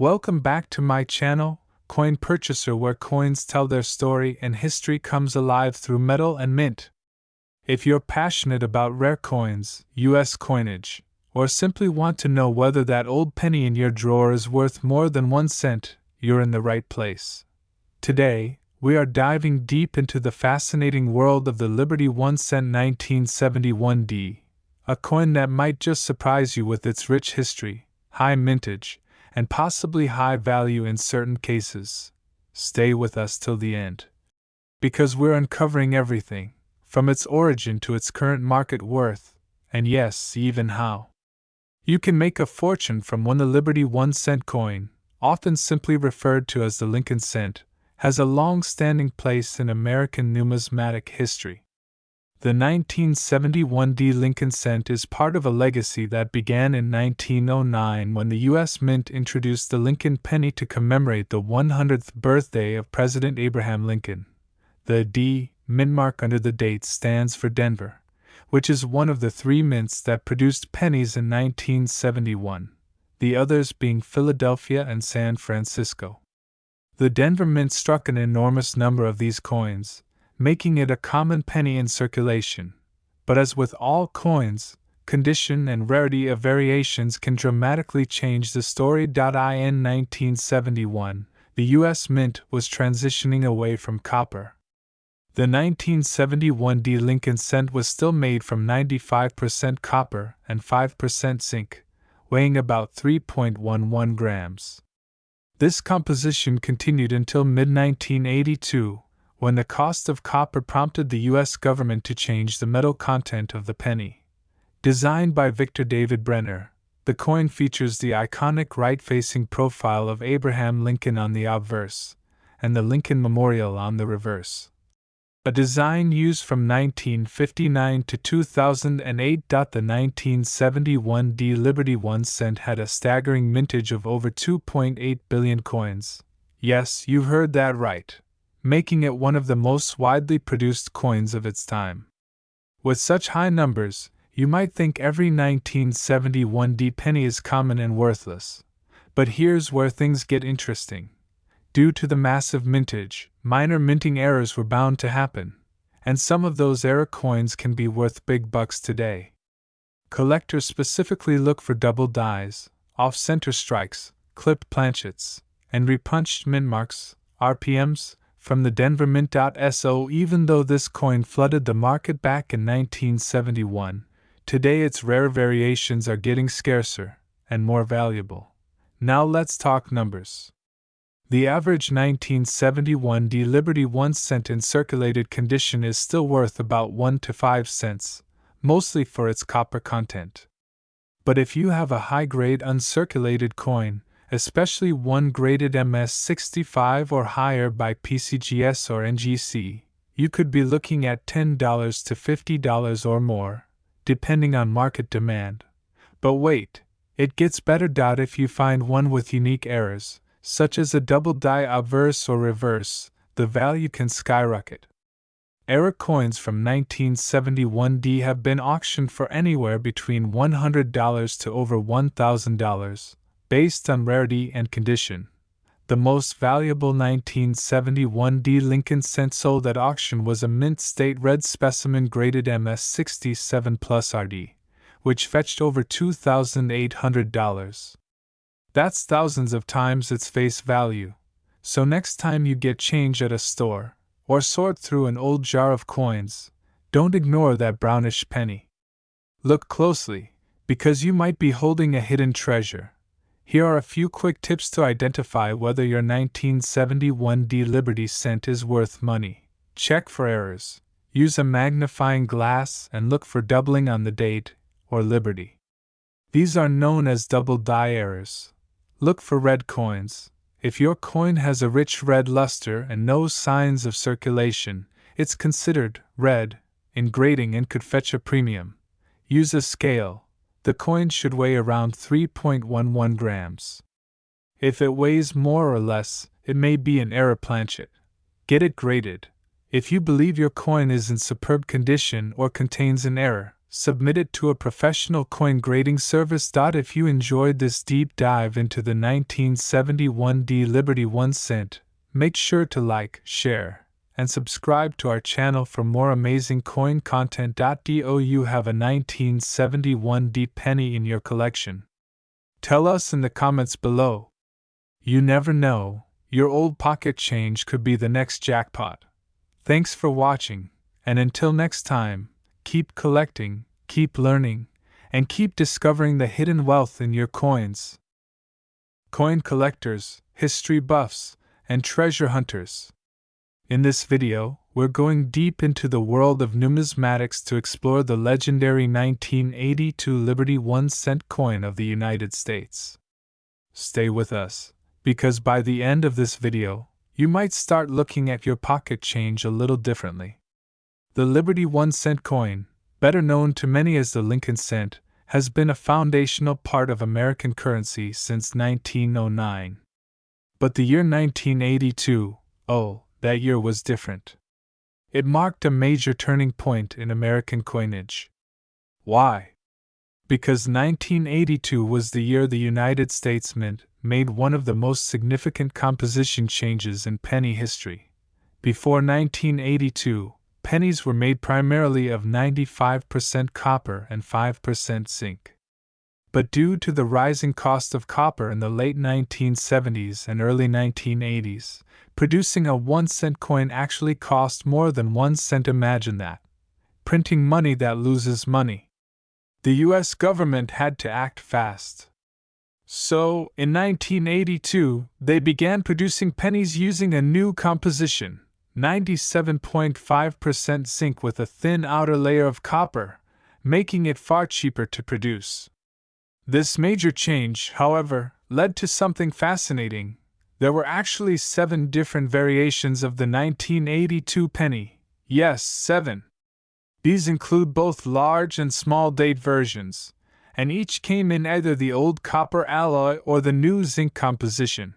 Welcome back to my channel, Coin Purchaser, where coins tell their story and history comes alive through metal and mint. If you're passionate about rare coins, US coinage, or simply want to know whether that old penny in your drawer is worth more than 1 cent, you're in the right place. Today, we are diving deep into the fascinating world of the Liberty 1 cent 1971D, a coin that might just surprise you with its rich history, high mintage, and possibly high value in certain cases. Stay with us till the end, because we're uncovering everything, from its origin to its current market worth, and yes, even how you can make a fortune from one. The Liberty 1 cent coin, often simply referred to as the Lincoln cent, has a long-standing place in American numismatic history. The 1971D Lincoln cent is part of a legacy that began in 1909 when the U.S. Mint introduced the Lincoln penny to commemorate the 100th birthday of President Abraham Lincoln. The D mint mark under the date stands for Denver, which is one of the 3 mints that produced pennies in 1971, the others being Philadelphia and San Francisco. The Denver Mint struck an enormous number of these coins, making it a common penny in circulation. But as with all coins, condition and rarity of variations can dramatically change the story. In 1971, the U.S. Mint was transitioning away from copper. The 1971D Lincoln cent was still made from 95% copper and 5% zinc, weighing about 3.11 grams. This composition continued until mid-1982, when the cost of copper prompted the U.S. government to change the metal content of the penny. Designed by Victor David Brenner, the coin features the iconic right-facing profile of Abraham Lincoln on the obverse, and the Lincoln Memorial on the reverse. A design used from 1959 to 2008. The 1971D Liberty 1 cent had a staggering mintage of over 2.8 billion coins. Yes, you heard that right, making it one of the most widely produced coins of its time. With such high numbers, you might think every 1971D penny is common and worthless. But here's where things get interesting. Due to the massive mintage, minor minting errors were bound to happen, and some of those error coins can be worth big bucks today. Collectors specifically look for double dies, off-center strikes, clipped planchets, and repunched mint marks, RPMs, from the Denver Mint.so. Even though this coin flooded the market back in 1971, today its rare variations are getting scarcer and more valuable. Now let's talk numbers. The average 1971D Liberty 1 cent in circulated condition is still worth about 1 to 5 cents, mostly for its copper content. But if you have a high-grade uncirculated coin, especially one graded MS65 or higher by PCGS or NGC, you could be looking at $10 to $50 or more, depending on market demand. But wait, it gets better. If you find one with unique errors, such as a double die obverse or reverse, the value can skyrocket. Error coins from 1971D have been auctioned for anywhere between $100 to over $1,000, based on rarity and condition. The most valuable 1971D Lincoln cent sold at auction was a mint state red specimen graded MS67 Plus RD, which fetched over $2,800. That's thousands of times its face value. So next time you get change at a store, or sort through an old jar of coins, don't ignore that brownish penny. Look closely, because you might be holding a hidden treasure. Here are a few quick tips to identify whether your 1971D Liberty cent is worth money. Check for errors. Use a magnifying glass and look for doubling on the date, or Liberty. These are known as double die errors. Look for red coins. If your coin has a rich red luster and no signs of circulation, it's considered red in grading and could fetch a premium. Use a scale. The coin should weigh around 3.11 grams. If it weighs more or less, it may be an error planchet. Get it graded. If you believe your coin is in superb condition or contains an error, submit it to a professional coin grading service. If you enjoyed this deep dive into the 1971 D Liberty 1 cent, make sure to like, share, and subscribe to our channel for more amazing coin content. Do you have a 1971 D penny in your collection? Tell us in the comments below. You never know, your old pocket change could be the next jackpot. Thanks for watching, and until next time, keep collecting, keep learning, and keep discovering the hidden wealth in your coins. Coin collectors, history buffs, and treasure hunters. In this video, we're going deep into the world of numismatics to explore the legendary 1982 Liberty 1 cent coin of the United States. Stay with us, because by the end of this video, you might start looking at your pocket change a little differently. The Liberty 1 cent coin, better known to many as the Lincoln cent, has been a foundational part of American currency since 1909. But the year 1982, that year was different. It marked a major turning point in American coinage. Why? Because 1982 was the year the United States Mint made one of the most significant composition changes in penny history. Before 1982, pennies were made primarily of 95% copper and 5% zinc. But due to the rising cost of copper in the late 1970s and early 1980s, producing a 1 cent coin actually cost more than 1 cent. Imagine that. Printing money that loses money. The US government had to act fast. So, in 1982, they began producing pennies using a new composition, 97.5% zinc with a thin outer layer of copper, making it far cheaper to produce. This major change, however, led to something fascinating. There were actually 7 different variations of the 1982 penny. Yes, 7. These include both large and small date versions, and each came in either the old copper alloy or the new zinc composition.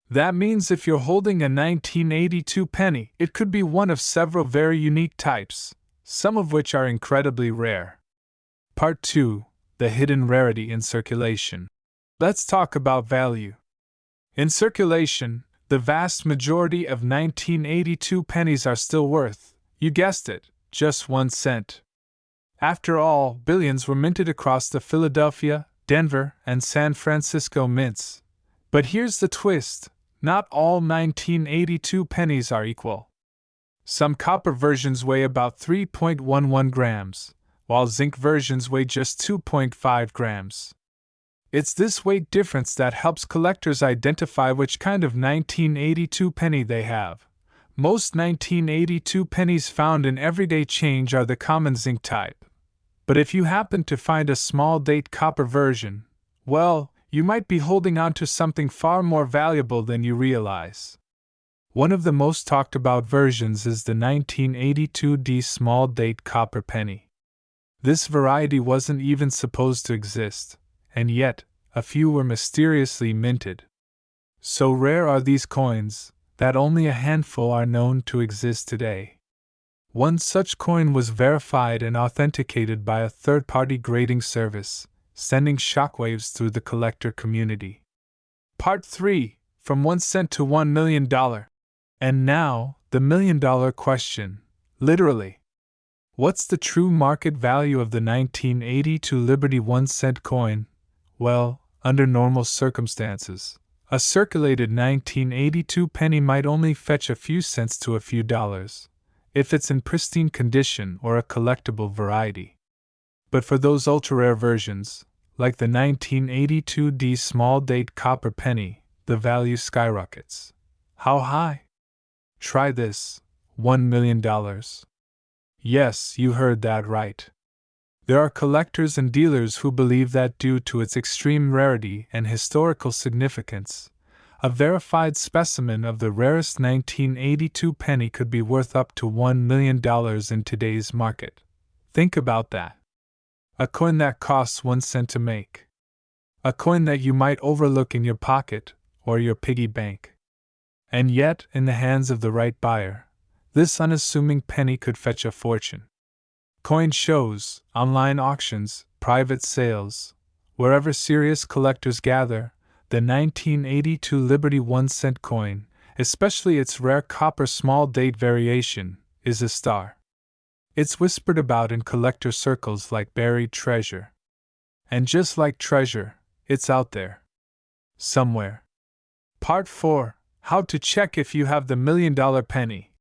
That means if you're holding a 1982 penny, it could be one of several very unique types, some of which are incredibly rare. Part 2. The hidden rarity in circulation. Let's talk about value. In circulation, the vast majority of 1982 pennies are still worth, you guessed it, just 1 cent. After all, billions were minted across the Philadelphia, Denver, and San Francisco mints. But here's the twist, not all 1982 pennies are equal. Some copper versions weigh about 3.11 grams, while zinc versions weigh just 2.5 grams. It's this weight difference that helps collectors identify which kind of 1982 penny they have. Most 1982 pennies found in everyday change are the common zinc type. But if you happen to find a small date copper version, well, you might be holding on to something far more valuable than you realize. One of the most talked about versions is the 1982 D small date copper penny. This variety wasn't even supposed to exist, and yet, a few were mysteriously minted. So rare are these coins, that only a handful are known to exist today. One such coin was verified and authenticated by a third-party grading service, sending shockwaves through the collector community. Part 3. From 1 cent to $1 million. And now, the million-dollar question, literally. What's the true market value of the 1982 Liberty 1 cent coin? Well, under normal circumstances, a circulated 1982 penny might only fetch a few cents to a few dollars, if it's in pristine condition or a collectible variety. But for those ultra-rare versions, like the 1982 D small date copper penny, the value skyrockets. How high? Try this, $1 million. Yes, you heard that right. There are collectors and dealers who believe that due to its extreme rarity and historical significance, a verified specimen of the rarest 1982 penny could be worth up to $1 million in today's market. Think about that. A coin that costs 1 cent to make. A coin that you might overlook in your pocket or your piggy bank. And yet, in the hands of the right buyer, this unassuming penny could fetch a fortune. Coin shows, online auctions, private sales, wherever serious collectors gather, the 1982 Liberty 1-cent coin, especially its rare copper small date variation, is a star. It's whispered about in collector circles like buried treasure. And just like treasure, it's out there. Somewhere. Part 4. How to check if you have the $1 million penny.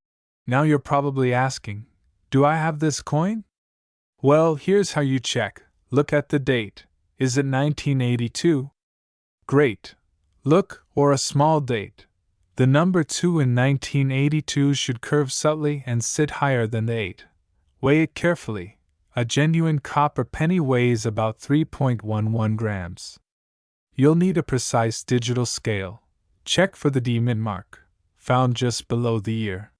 Now you're probably asking, do I have this coin? Well, here's how you check. Look at the date. Is it 1982? Great. Look, or a small date. The number 2 in 1982 should curve subtly and sit higher than the 8. Weigh it carefully. A genuine copper penny weighs about 3.11 grams. You'll need a precise digital scale. Check for the D mint mark, found just below the year.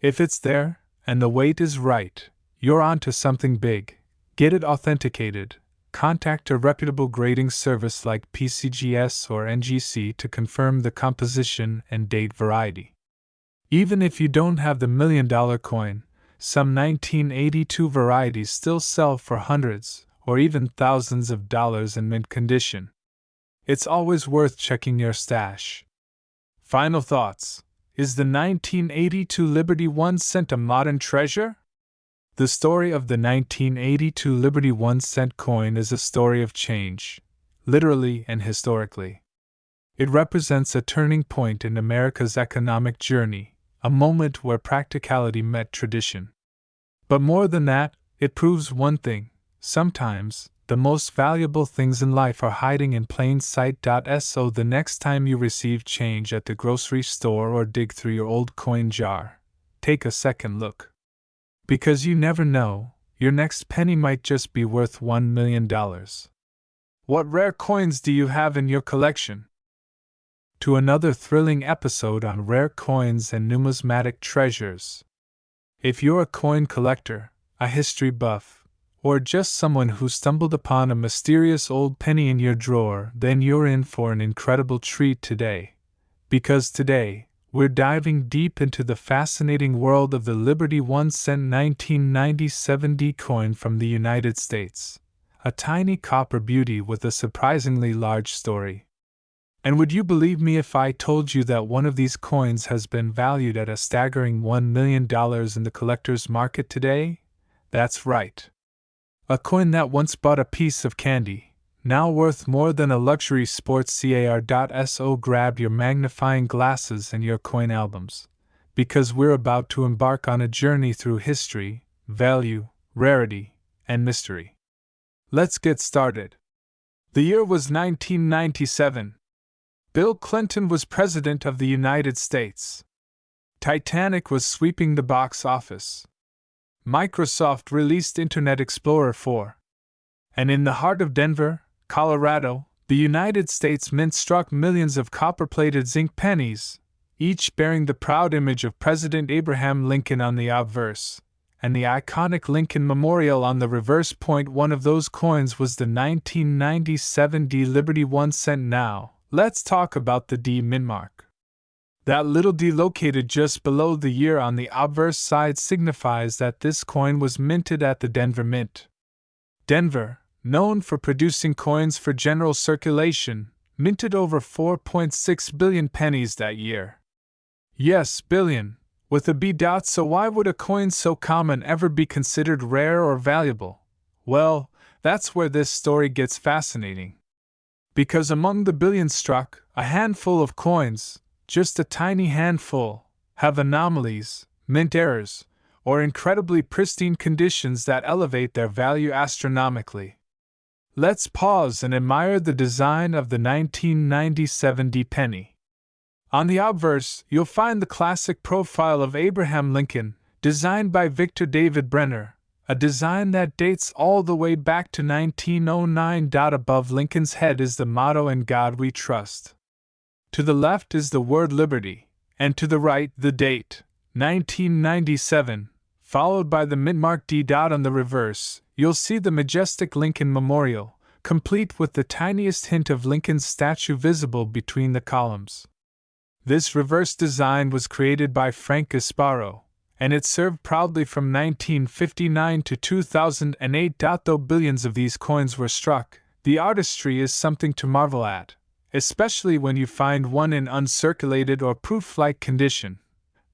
If it's there, and the weight is right, you're onto something big. Get it authenticated. Contact a reputable grading service like PCGS or NGC to confirm the composition and date variety. Even if you don't have the $1 million coin, some 1982 varieties still sell for hundreds or even thousands of dollars in mint condition. It's always worth checking your stash. Final thoughts. Is the 1982 Liberty 1-cent a modern treasure? The story of the 1982 Liberty 1-cent coin is a story of change, literally and historically. It represents a turning point in America's economic journey, a moment where practicality met tradition. But more than that, it proves one thing: sometimes, the most valuable things in life are hiding in plain sight. So the next time you receive change at the grocery store or dig through your old coin jar, take a second look. Because you never know, your next penny might just be worth $1 million. What rare coins do you have in your collection? To another thrilling episode on rare coins and numismatic treasures. If you're a coin collector, a history buff, or just someone who stumbled upon a mysterious old penny in your drawer, then you're in for an incredible treat today. Because today, we're diving deep into the fascinating world of the Liberty 1-cent 1997 D coin from the United States, a tiny copper beauty with a surprisingly large story. And would you believe me if I told you that one of these coins has been valued at a staggering $1 million in the collector's market today? That's right. A coin that once bought a piece of candy, now worth more than a luxury sports car. So grab your magnifying glasses and your coin albums, because we're about to embark on a journey through history, value, rarity, and mystery. Let's get started. The year was 1997. Bill Clinton was President of the United States. Titanic was sweeping the box office. Microsoft released Internet Explorer 4. And in the heart of Denver, Colorado, the United States Mint struck millions of copper-plated zinc pennies, each bearing the proud image of President Abraham Lincoln on the obverse, and the iconic Lincoln Memorial on the reverse. One of those coins was the 1997 D Liberty 1-cent. Now, let's talk about the D mint mark. That little d located just below the year on the obverse side signifies that this coin was minted at the Denver Mint. Denver, known for producing coins for general circulation, minted over 4.6 billion pennies that year. Yes, billion, with a B. So why would a coin so common ever be considered rare or valuable? Well, that's where this story gets fascinating. Because among the billions struck, a handful of coins, just a tiny handful, have anomalies, mint errors, or incredibly pristine conditions that elevate their value astronomically. Let's pause and admire the design of the 1997 D penny. On the obverse, you'll find the classic profile of Abraham Lincoln, designed by Victor David Brenner, a design that dates all the way back to 1909. Above Lincoln's head is the motto "In God We Trust." To the left is the word Liberty, and to the right the date, 1997, followed by the mint mark D. On the reverse, you'll see the majestic Lincoln Memorial, complete with the tiniest hint of Lincoln's statue visible between the columns. This reverse design was created by Frank Gasparo, and it served proudly from 1959 to 2008. Though billions of these coins were struck, the artistry is something to marvel at, especially when you find one in uncirculated or proof-like condition.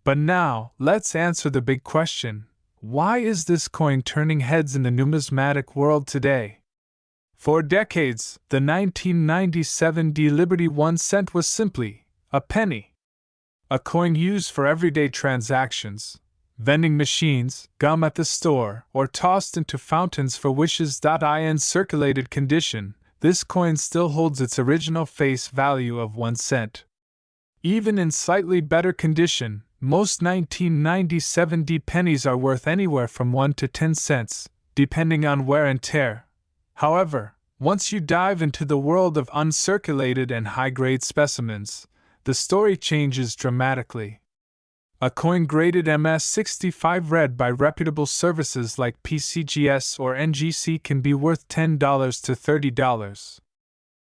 But now, let's answer the big question: why is this coin turning heads in the numismatic world today? For decades, the 1997 Liberty 1 cent was simply a penny. A coin used for everyday transactions, vending machines, gum at the store, or tossed into fountains for wishes. In circulated condition, this coin still holds its original face value of 1 cent. Even in slightly better condition, most 1997 pennies are worth anywhere from 1 to 10 cents, depending on wear and tear. However, once you dive into the world of uncirculated and high-grade specimens, the story changes dramatically. A coin graded MS-65 read by reputable services like PCGS or NGC can be worth $10 to $30.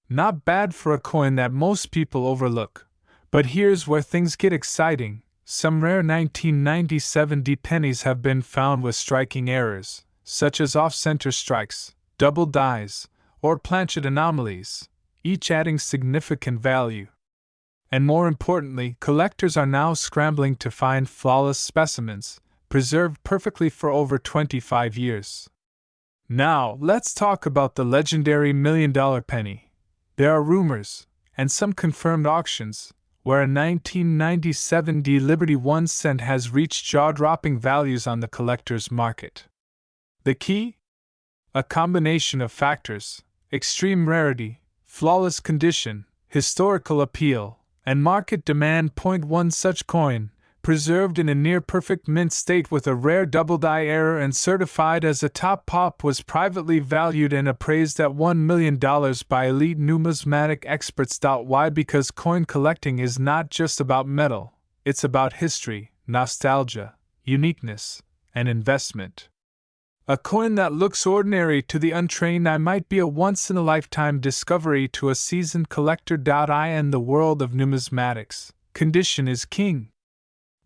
Not bad for a coin that most people overlook. But here's where things get exciting. Some rare 1997 pennies have been found with striking errors, such as off-center strikes, double dies, or planchet anomalies, each adding significant value. And more importantly, collectors are now scrambling to find flawless specimens, preserved perfectly for over 25 years. Now, let's talk about the legendary $1 million penny. There are rumors, and some confirmed auctions, where a 1997 Liberty 1 cent has reached jaw-dropping values on the collector's market. The key? A combination of factors: extreme rarity, flawless condition, historical appeal, and market demand. One such coin, preserved in a near-perfect mint state with a rare double-die error and certified as a top pop, was privately valued and appraised at $1 million by elite numismatic experts. Why? Because coin collecting is not just about metal, it's about history, nostalgia, uniqueness, and investment. A coin that looks ordinary to the untrained might be a once-in-a-lifetime discovery to a seasoned collector. In the world of numismatics, condition is king.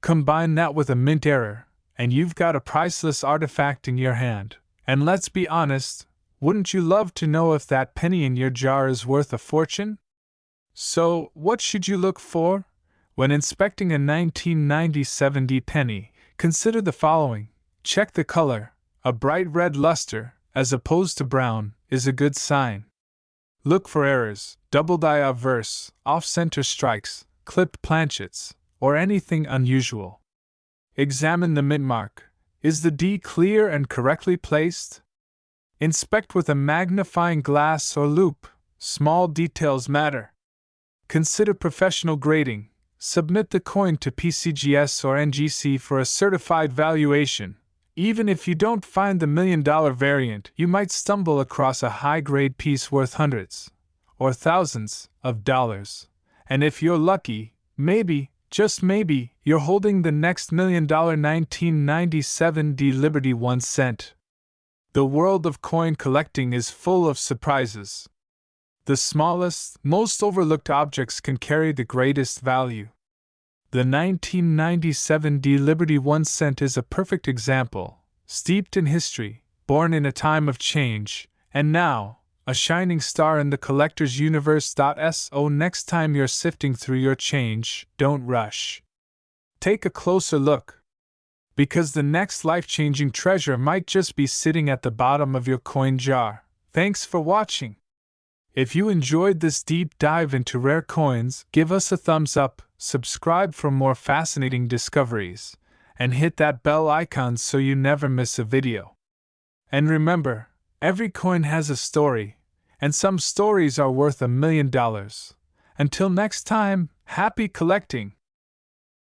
Combine that with a mint error, and you've got a priceless artifact in your hand. And let's be honest, wouldn't you love to know if that penny in your jar is worth a fortune? So, what should you look for? When inspecting a 1997 penny, consider the following. Check the color. A bright red luster, as opposed to brown, is a good sign. Look for errors, double die obverse, off-center strikes, clipped planchets, or anything unusual. Examine the mint mark. Is the D clear and correctly placed? Inspect with a magnifying glass or loupe. Small details matter. Consider professional grading. Submit the coin to PCGS or NGC for a certified valuation. Even if you don't find the $1 million variant, you might stumble across a high-grade piece worth hundreds or thousands of dollars. And if you're lucky, maybe, just maybe, you're holding the next $1 million 1997 Liberty 1 cent. The world of coin collecting is full of surprises. The smallest, most overlooked objects can carry the greatest value. The 1997 Liberty 1 cent is a perfect example, steeped in history, born in a time of change, and now, a shining star in the collector's universe. So next time you're sifting through your change, don't rush. Take a closer look. Because the next life-changing treasure might just be sitting at the bottom of your coin jar. Thanks for watching. If you enjoyed this deep dive into rare coins, give us a thumbs up, subscribe for more fascinating discoveries, and hit that bell icon so you never miss a video. And remember, every coin has a story, and some stories are worth $1 million. Until next time, happy collecting!